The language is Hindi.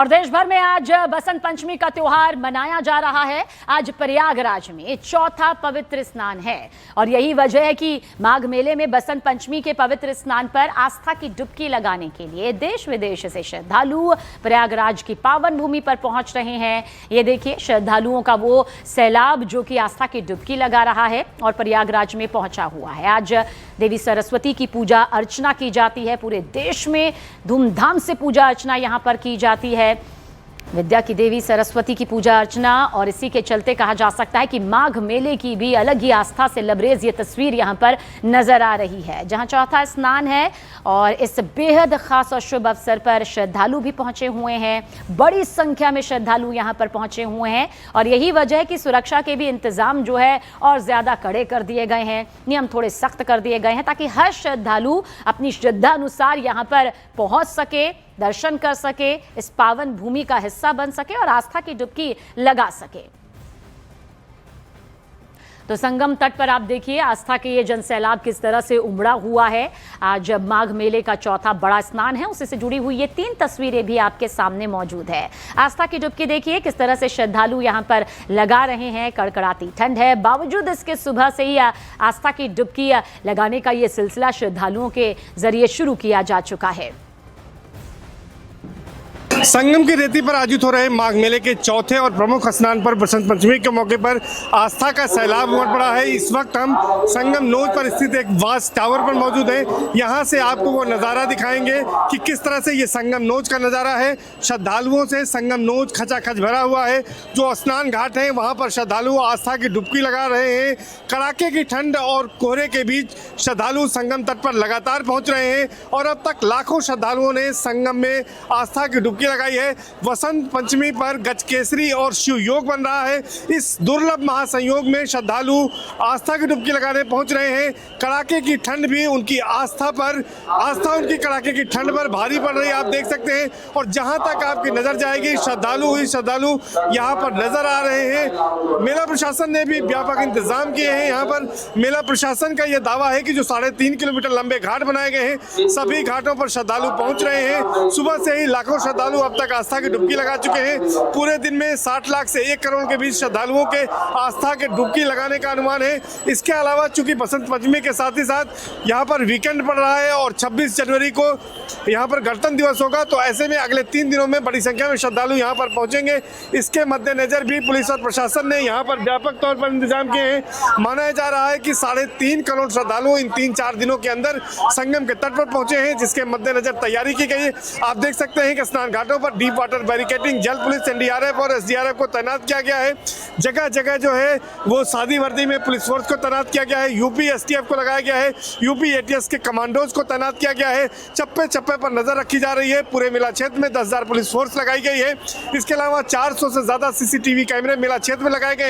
और देश भर में आज बसंत पंचमी का त्योहार मनाया जा रहा है। आज प्रयागराज में चौथा पवित्र स्नान है और यही वजह है कि माघ मेले में बसंत पंचमी के पवित्र स्नान पर आस्था की डुबकी लगाने के लिए देश विदेश से श्रद्धालु प्रयागराज की पावन भूमि पर पहुंच रहे हैं। ये देखिए श्रद्धालुओं का वो सैलाब जो कि आस्था की डुबकी लगा रहा है और प्रयागराज में पहुंचा हुआ है। आज देवी सरस्वती की पूजा अर्चना की जाती है। पूरे देश में धूमधाम से पूजा अर्चना यहां पर की जाती है। विद्या की देवी सरस्वती की पूजा अर्चना और इसी के चलते कहा जा सकता है कि माघ मेले की भी अलग ही आस्था से लबरेज ये तस्वीर यहां पर नजर आ रही है, जहां चौथा स्नान है और इस बेहद खास और शुभ अवसर पर श्रद्धालु भी पहुंचे हुए हैं। बड़ी संख्या में श्रद्धालु यहां पर पहुंचे हुए हैं और यही वजह है कि सुरक्षा के भी इंतजाम जो है और ज्यादा कड़े कर दिए गए हैं, नियम थोड़े सख्त कर दिए गए हैं ताकि हर श्रद्धालु अपनी श्रद्धा अनुसार यहां पर पहुंच सके, दर्शन कर सके, इस पावन भूमि का हिस्सा बन सके और आस्था की डुबकी लगा सके। तो संगम तट पर आप देखिए आस्था के ये जनसैलाब किस तरह से उमड़ा हुआ है। आज माघ मेले का चौथा बड़ा स्नान है, उसी से जुड़ी हुई ये 3 तस्वीरें भी आपके सामने मौजूद है। आस्था की डुबकी देखिए किस तरह से श्रद्धालु यहाँ पर लगा रहे हैं। कड़कड़ाती ठंड है, बावजूद इसके सुबह से ही आस्था की डुबकी लगाने का ये सिलसिला श्रद्धालुओं के जरिए शुरू किया जा चुका है। संगम की रेती पर आयोजित हो रहे माघ मेले के चौथे और प्रमुख स्नान पर बसंत पंचमी के मौके पर आस्था का सैलाब उमड़ पड़ा है। इस वक्त हम संगम नोज पर स्थित एक वाच टावर पर मौजूद हैं। यहां से आपको वो नज़ारा दिखाएंगे कि किस तरह से ये संगम नोज का नज़ारा है। श्रद्धालुओं से संगम नोज खचाखच भरा हुआ है। जो स्नान घाट है वहां पर श्रद्धालु आस्था की डुबकी लगा रहे हैं। कड़ाके की ठंड और कोहरे के बीच श्रद्धालु संगम तट पर लगातार पहुंच रहे हैं और अब तक लाखों श्रद्धालुओं ने संगम में आस्था की डुबकी लगाई है। वसंत पंचमी पर गजकेसरी और शिव योग बन रहा है। इस दुर्लभ महासंयोग में श्रद्धालु आस्था की डुबकी लगाने पहुंच रहे हैं। कड़ाके की ठंड भी उनकी आस्था उनकी कड़ाके की ठंड पर भारी पड़ रही है, आप देख सकते हैं। और जहां तक आपकी नजर जाएगी श्रद्धालु यहां पर नजर आ रहे हैं। मेला प्रशासन ने भी व्यापक इंतजाम किए हैं। यहाँ पर मेला प्रशासन का यह दावा है कि जो 3.5 किलोमीटर लंबे घाट बनाए गए हैं, सभी घाटों पर श्रद्धालु पहुंच रहे हैं। सुबह से ही लाखों श्रद्धालु अब तक आस्था की डुबकी लगा चुके हैं। पूरे दिन में 60 लाख से 1 करोड़ के बीच श्रद्धालुओं के आस्था के डुबकी लगाने का अनुमान है। इसके अलावा चूंकि बसंत पंचमी के साथ ही साथ यहाँ पर वीकेंड पड़ रहा है और 26 जनवरी को यहाँ पर गणतंत्र दिवस होगा, तो ऐसे में अगले 3 दिनों में बड़ी संख्या में श्रद्धालु यहाँ पर पहुंचेंगे। इसके मद्देनजर भी पुलिस और प्रशासन ने यहाँ पर व्यापक तौर पर इंतजाम किए हैं। माना जा रहा है कि 3.5 करोड़ श्रद्धालु इन 3-4 दिनों के अंदर संगम के तट पर पहुंचे हैं, जिसके मद्देनजर तैयारी की गई है। आप देख सकते हैं कि स्नान घाटों पर डीप वाटर बैरिकेडिंग, जल पुलिस, एनडीआरएफ और एसडीआरएफ को तैनात किया गया है। जगह जगह जो है वो सादी वर्दी में पुलिस फोर्स को तैनात किया गया है। यूपी एसटीएफ को लगाया गया है। यूपी एटीएस के कमांडोज को तैनात किया गया है। चप्पे चप्पे पर नजर रखी जा रही है। पूरे मेला क्षेत्र में 10,000 पुलिस फोर्स लगाई गई है। इसके अलावा 400 से ज्यादा सीसीटीवी कैमरे मेला क्षेत्र में लगाए गए हैं।